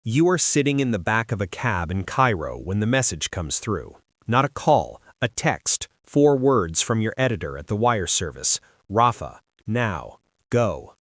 You are sitting in the back of a cab in Cairo when the message comes through. Not a call, a text, 4 words from your editor at the wire service. Rafah, now, go.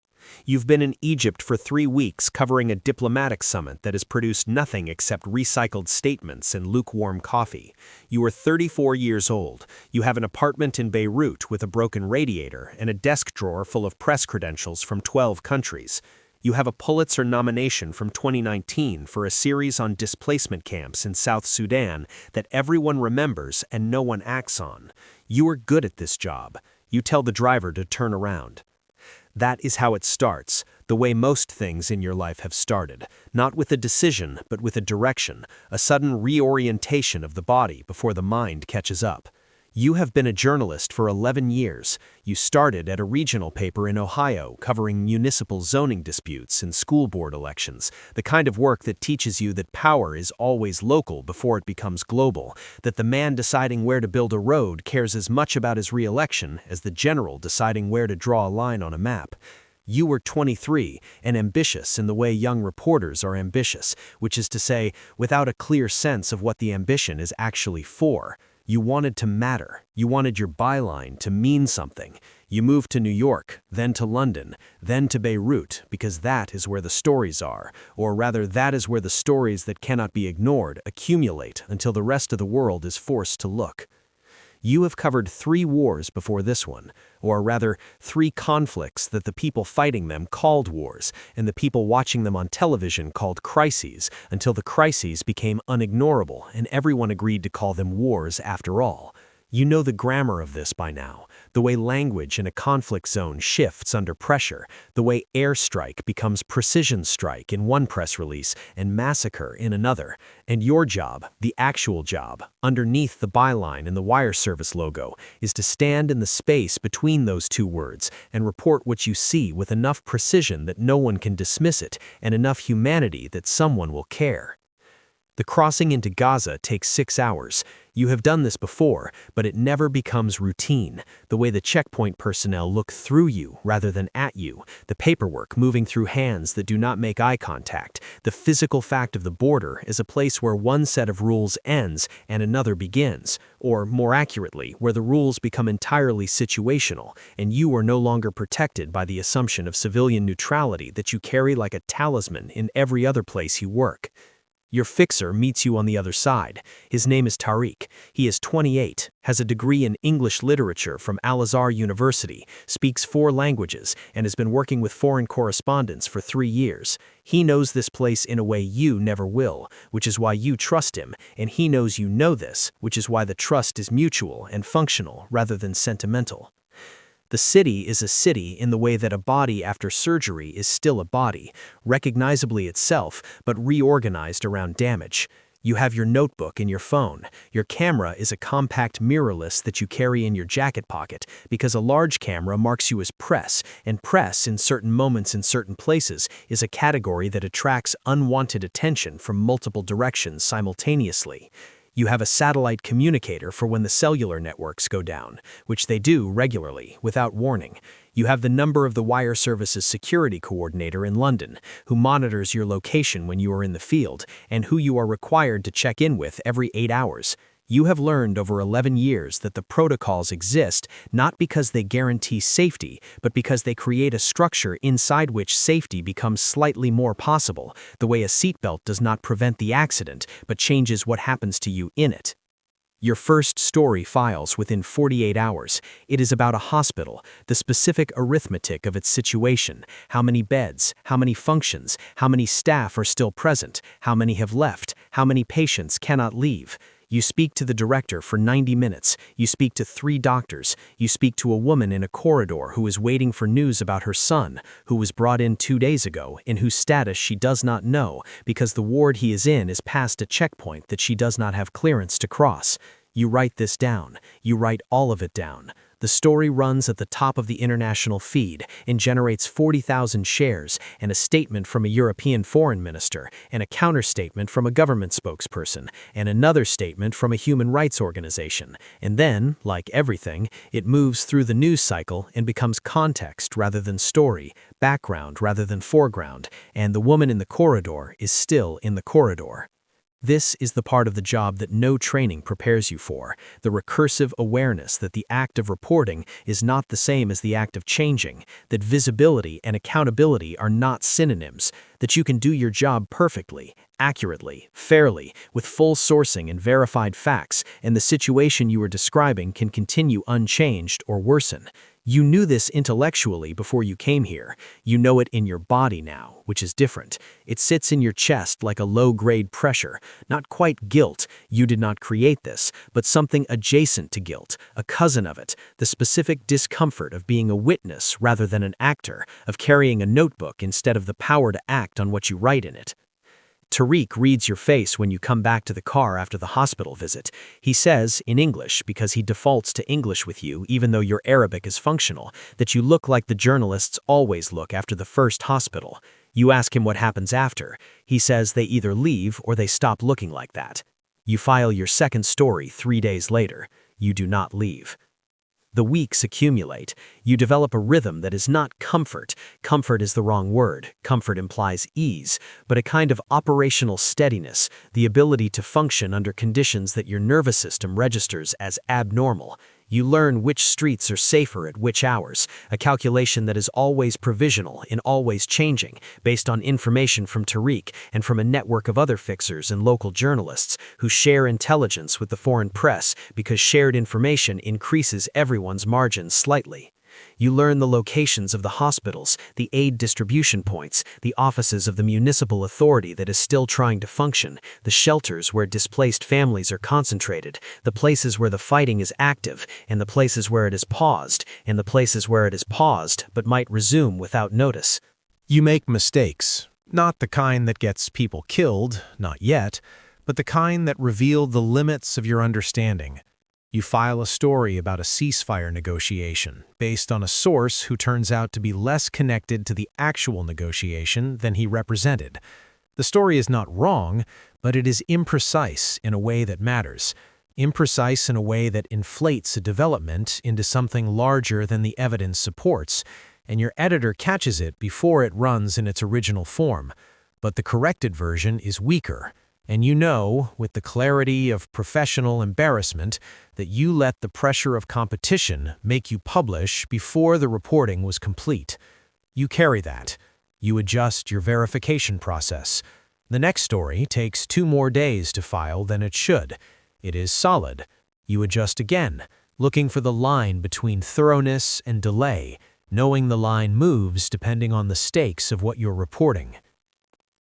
You've been in Egypt for 3 weeks covering a diplomatic summit that has produced nothing except recycled statements and lukewarm coffee. You are 34 years old. You have an apartment in Beirut with a broken radiator and a desk drawer full of press credentials from 12 countries. You have a Pulitzer nomination from 2019 for a series on displacement camps in South Sudan that everyone remembers and no one acts on. You are good at this job. You tell the driver to turn around. That is how it starts, the way most things in your life have started, not with a decision, but with a direction, a sudden reorientation of the body before the mind catches up. You have been a journalist for 11 years. You started at a regional paper in Ohio covering municipal zoning disputes and school board elections, the kind of work that teaches you that power is always local before it becomes global, that the man deciding where to build a road cares as much about his re-election as the general deciding where to draw a line on a map. You were 23 and ambitious in the way young reporters are ambitious, which is to say, without a clear sense of what the ambition is actually for. You wanted to matter. You wanted your byline to mean something. You moved to New York, then to London, then to Beirut, because that is where the stories are, or rather that is where the stories that cannot be ignored accumulate until the rest of the world is forced to look. You have covered 3 wars before this one, or rather 3 conflicts that the people fighting them called wars, and the people watching them on television called crises, until the crises became unignorable and everyone agreed to call them wars after all. You know the grammar of this by now, the way language in a conflict zone shifts under pressure, the way airstrike becomes precision strike in one press release and massacre in another. And your job, the actual job, underneath the byline and the wire service logo, is to stand in the space between those 2 words and report what you see with enough precision that no one can dismiss it and enough humanity that someone will care. The crossing into Gaza takes 6 hours. You have done this before, but it never becomes routine. The way the checkpoint personnel look through you rather than at you, the paperwork moving through hands that do not make eye contact, the physical fact of the border is a place where one set of rules ends and another begins, or more accurately, where the rules become entirely situational, and you are no longer protected by the assumption of civilian neutrality that you carry like a talisman in every other place you work. Your fixer meets you on the other side. His name is Tariq. He is 28, has a degree in English literature from Al-Azhar University, speaks 4 languages, and has been working with foreign correspondents for 3 years. He knows this place in a way you never will, which is why you trust him, and he knows you know this, which is why the trust is mutual and functional rather than sentimental. The city is a city in the way that a body after surgery is still a body, recognizably itself, but reorganized around damage. You have your notebook in your phone. Your camera is a compact mirrorless that you carry in your jacket pocket because a large camera marks you as press, and press in certain moments in certain places is a category that attracts unwanted attention from multiple directions simultaneously. You have a satellite communicator for when the cellular networks go down, which they do regularly, without warning. You have the number of the wire service's security coordinator in London, who monitors your location when you are in the field, and who you are required to check in with every 8 hours. You have learned over 11 years that the protocols exist not because they guarantee safety, but because they create a structure inside which safety becomes slightly more possible, the way a seatbelt does not prevent the accident, but changes what happens to you in it. Your first story files within 48 hours. It is about a hospital, the specific arithmetic of its situation, how many beds, how many functions, how many staff are still present, how many have left, how many patients cannot leave. You speak to the director for 90 minutes. You speak to 3 doctors. You speak to a woman in a corridor who is waiting for news about her son, who was brought in 2 days ago, and whose status she does not know because the ward he is in is past a checkpoint that she does not have clearance to cross. You write this down. You write all of it down. The The story runs at the top of the international feed and generates 40,000 shares, and a statement from a European foreign minister, and a counterstatement from a government spokesperson, and another statement from a human rights organization. And then, like everything, it moves through the news cycle and becomes context rather than story, background rather than foreground, and the woman in the corridor is still in the corridor. This is the part of the job that no training prepares you for, the recursive awareness that the act of reporting is not the same as the act of changing, that visibility and accountability are not synonyms, that you can do your job perfectly, accurately, fairly, with full sourcing and verified facts, and the situation you are describing can continue unchanged or worsen. You knew this intellectually before you came here. You know it in your body now, which is different. It sits in your chest like a low-grade pressure, not quite guilt, you did not create this, but something adjacent to guilt, a cousin of it, the specific discomfort of being a witness rather than an actor, of carrying a notebook instead of the power to act on what you write in it. Tariq reads your face when you come back to the car after the hospital visit. He says, in English, because he defaults to English with you even though your Arabic is functional, that you look like the journalists always look after the first hospital. You ask him what happens after. He says they either leave or they stop looking like that. You file your second story 3 days later. You do not leave. The weeks accumulate. You develop a rhythm that is not comfort. Comfort is the wrong word. Comfort implies ease, but a kind of operational steadiness, the ability to function under conditions that your nervous system registers as abnormal. You learn which streets are safer at which hours, a calculation that is always provisional and always changing, based on information from Tariq and from a network of other fixers and local journalists who share intelligence with the foreign press because shared information increases everyone's margins slightly. You learn the locations of the hospitals, the aid distribution points, the offices of the municipal authority that is still trying to function, the shelters where displaced families are concentrated, the places where the fighting is active, and the places where it is paused, and the places where it is paused but might resume without notice. You make mistakes, not the kind that gets people killed, not yet, but the kind that reveal the limits of your understanding. You file a story about a ceasefire negotiation based on a source who turns out to be less connected to the actual negotiation than he represented. The story is not wrong, but it is imprecise in a way that matters, imprecise in a way that inflates a development into something larger than the evidence supports, and your editor catches it before it runs in its original form. But the corrected version is weaker. And you know, with the clarity of professional embarrassment, that you let the pressure of competition make you publish before the reporting was complete. You carry that. You adjust your verification process. The next story takes 2 more days to file than it should. It is solid. You adjust again, looking for the line between thoroughness and delay, knowing the line moves depending on the stakes of what you're reporting.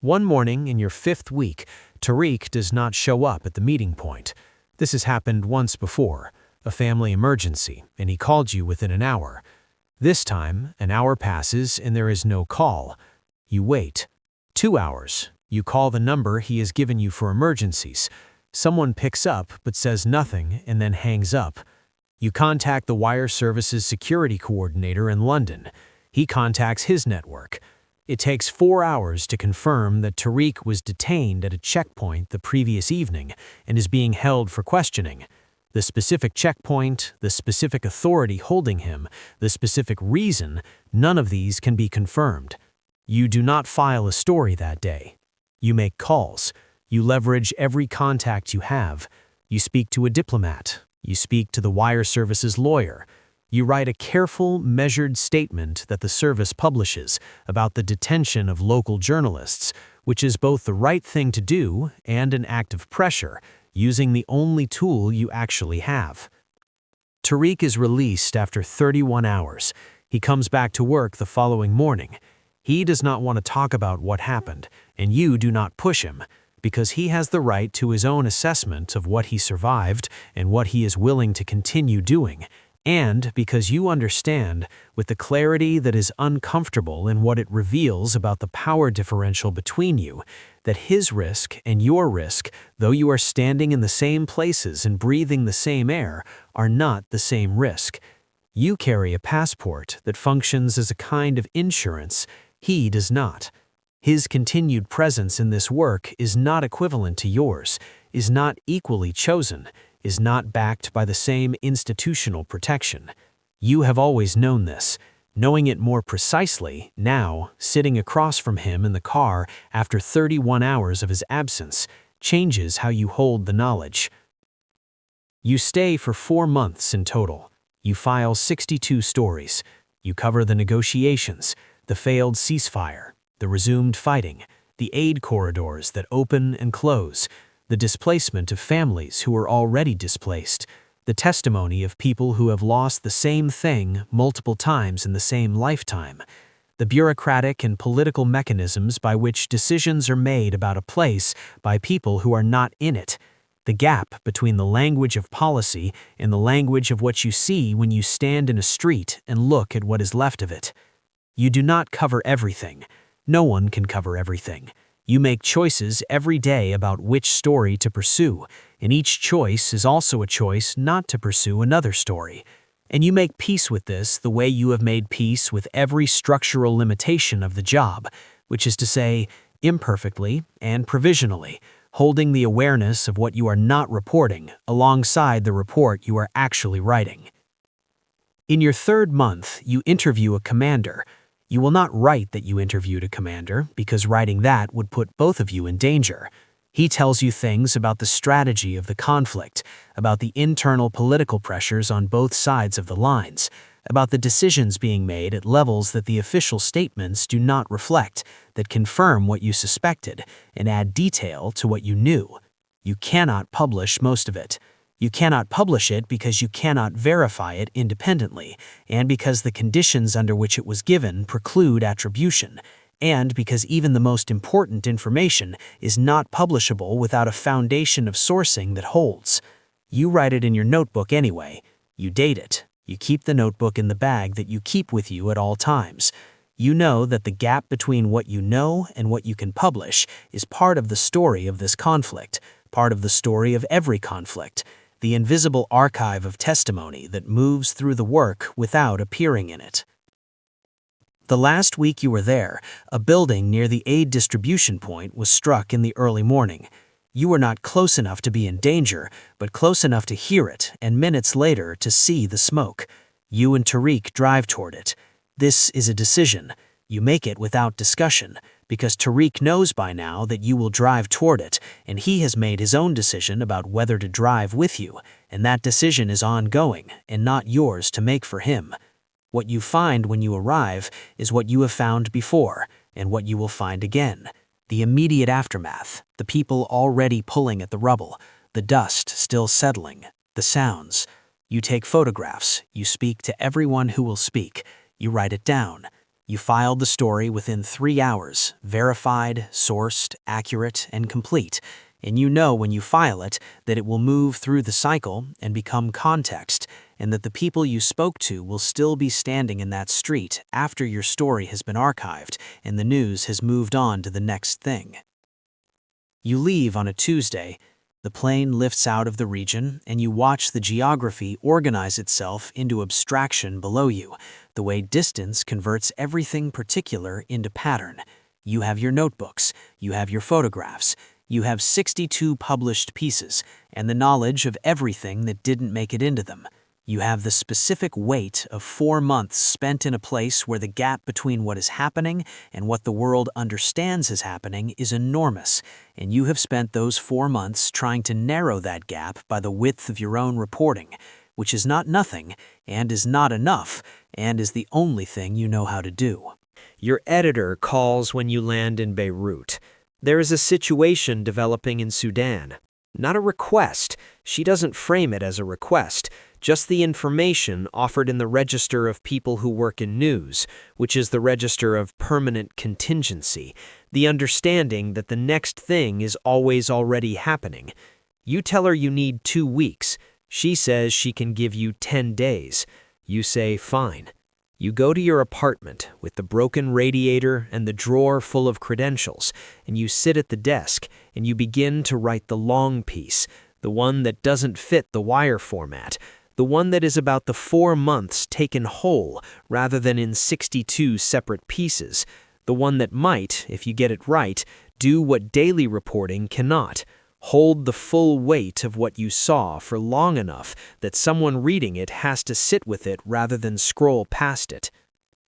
One morning in your 5th week, Tariq does not show up at the meeting point. This has happened once before, a family emergency, and he called you within an hour. This time, an hour passes and there is no call. You wait. 2 hours. You call the number he has given you for emergencies. Someone picks up but says nothing and then hangs up. You contact the wire services security coordinator in London. He contacts his network. It takes 4 hours to confirm that Tariq was detained at a checkpoint the previous evening and is being held for questioning. The specific checkpoint, the specific authority holding him, the specific reason, none of these can be confirmed. You do not file a story that day. You make calls. You leverage every contact you have. You speak to a diplomat. You speak to the wire services lawyer. You write a careful, measured statement that the service publishes about the detention of local journalists, which is both the right thing to do and an act of pressure, using the only tool you actually have. Tariq is released after 31 hours. He comes back to work the following morning. He does not want to talk about what happened, and you do not push him, because he has the right to his own assessment of what he survived and what he is willing to continue doing, and because you understand, with the clarity that is uncomfortable in what it reveals about the power differential between you, that his risk and your risk, though you are standing in the same places and breathing the same air, are not the same risk. You carry a passport that functions as a kind of insurance. He does not. His continued presence in this work is not equivalent to yours, is not equally chosen, is not backed by the same institutional protection. You have always known this. Knowing it more precisely, now, sitting across from him in the car after 31 hours of his absence, changes how you hold the knowledge. You stay for 4 months in total. You file 62 stories. You cover the negotiations, the failed ceasefire, the resumed fighting, the aid corridors that open and close, the displacement of families who were already displaced, the testimony of people who have lost the same thing multiple times in the same lifetime, the bureaucratic and political mechanisms by which decisions are made about a place by people who are not in it, the gap between the language of policy and the language of what you see when you stand in a street and look at what is left of it. You do not cover everything. No one can cover everything. You make choices every day about which story to pursue, and each choice is also a choice not to pursue another story. And you make peace with this the way you have made peace with every structural limitation of the job, which is to say, imperfectly and provisionally, holding the awareness of what you are not reporting alongside the report you are actually writing. In your 3rd month, you interview a commander. You will not write that you interviewed a commander, because writing that would put both of you in danger. He tells you things about the strategy of the conflict, about the internal political pressures on both sides of the lines, about the decisions being made at levels that the official statements do not reflect, that confirm what you suspected and add detail to what you knew. You cannot publish most of it. You cannot publish it because you cannot verify it independently, and because the conditions under which it was given preclude attribution, and because even the most important information is not publishable without a foundation of sourcing that holds. You write it in your notebook anyway. You date it. You keep the notebook in the bag that you keep with you at all times. You know that the gap between what you know and what you can publish is part of the story of this conflict, part of the story of every conflict, the invisible archive of testimony that moves through the work without appearing in it. The last week you were there, a building near the aid distribution point was struck in the early morning. You were not close enough to be in danger, but close enough to hear it, and minutes later to see the smoke. You and Tariq drive toward it. This is a decision. You make it without discussion, because Tariq knows by now that you will drive toward it, and he has made his own decision about whether to drive with you, and that decision is ongoing and not yours to make for him. What you find when you arrive is what you have found before, and what you will find again. The immediate aftermath, the people already pulling at the rubble, the dust still settling, the sounds. You take photographs, you speak to everyone who will speak, you write it down. You filed the story within 3 hours, verified, sourced, accurate, and complete, and you know when you file it that it will move through the cycle and become context, and that the people you spoke to will still be standing in that street after your story has been archived and the news has moved on to the next thing. You leave on a Tuesday. The plane lifts out of the region, and you watch the geography organize itself into abstraction below you, the way distance converts everything particular into pattern. You have your notebooks, you have your photographs, you have 62 published pieces, and the knowledge of everything that didn't make it into them. You have the specific weight of 4 months spent in a place where the gap between what is happening and what the world understands is happening is enormous, and you have spent those 4 months trying to narrow that gap by the width of your own reporting, which is not nothing, and is not enough, and is the only thing you know how to do. Your editor calls when you land in Beirut. There is a situation developing in Sudan. Not a request. She doesn't frame it as a request, just the information offered in the register of people who work in news, which is the register of permanent contingency, the understanding that the next thing is always already happening. You tell her you need 2 weeks. She says she can give you 10 days. You say, fine. You go to your apartment with the broken radiator and the drawer full of credentials, and you sit at the desk, and you begin to write the long piece, the one that doesn't fit the wire format, the one that is about the 4 months taken whole rather than in 62 separate pieces, the one that might, if you get it right, do what daily reporting cannot. Hold the full weight of what you saw for long enough that someone reading it has to sit with it rather than scroll past it.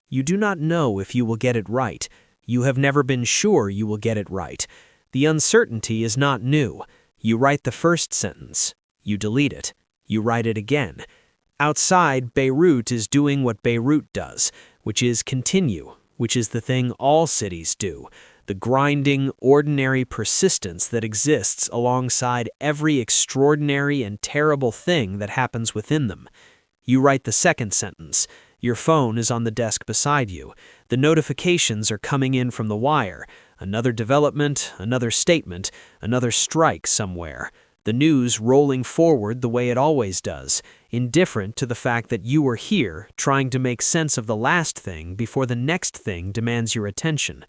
You do not know if you will get it right. You have never been sure you will get it right. The uncertainty is not new. You write the first sentence. You delete it. You write it again. Outside, Beirut is doing what Beirut does, which is continue, which is the thing all cities do. The grinding, ordinary persistence that exists alongside every extraordinary and terrible thing that happens within them. You write the second sentence. Your phone is on the desk beside you. The notifications are coming in from the wire. Another development, another statement, another strike somewhere. The news rolling forward the way it always does, indifferent to the fact that you are here trying to make sense of the last thing before the next thing demands your attention.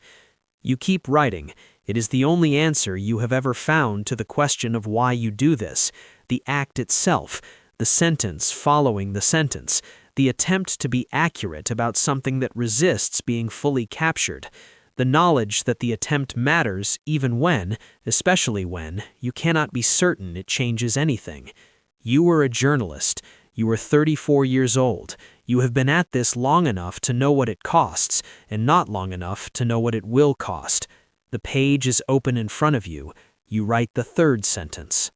You keep writing. It is the only answer you have ever found to the question of why you do this, the act itself, the sentence following the sentence, the attempt to be accurate about something that resists being fully captured, the knowledge that the attempt matters even when, especially when, you cannot be certain it changes anything. You are a journalist. You are 34 years old. You have been at this long enough to know what it costs, and not long enough to know what it will cost. The page is open in front of you. You write the third sentence.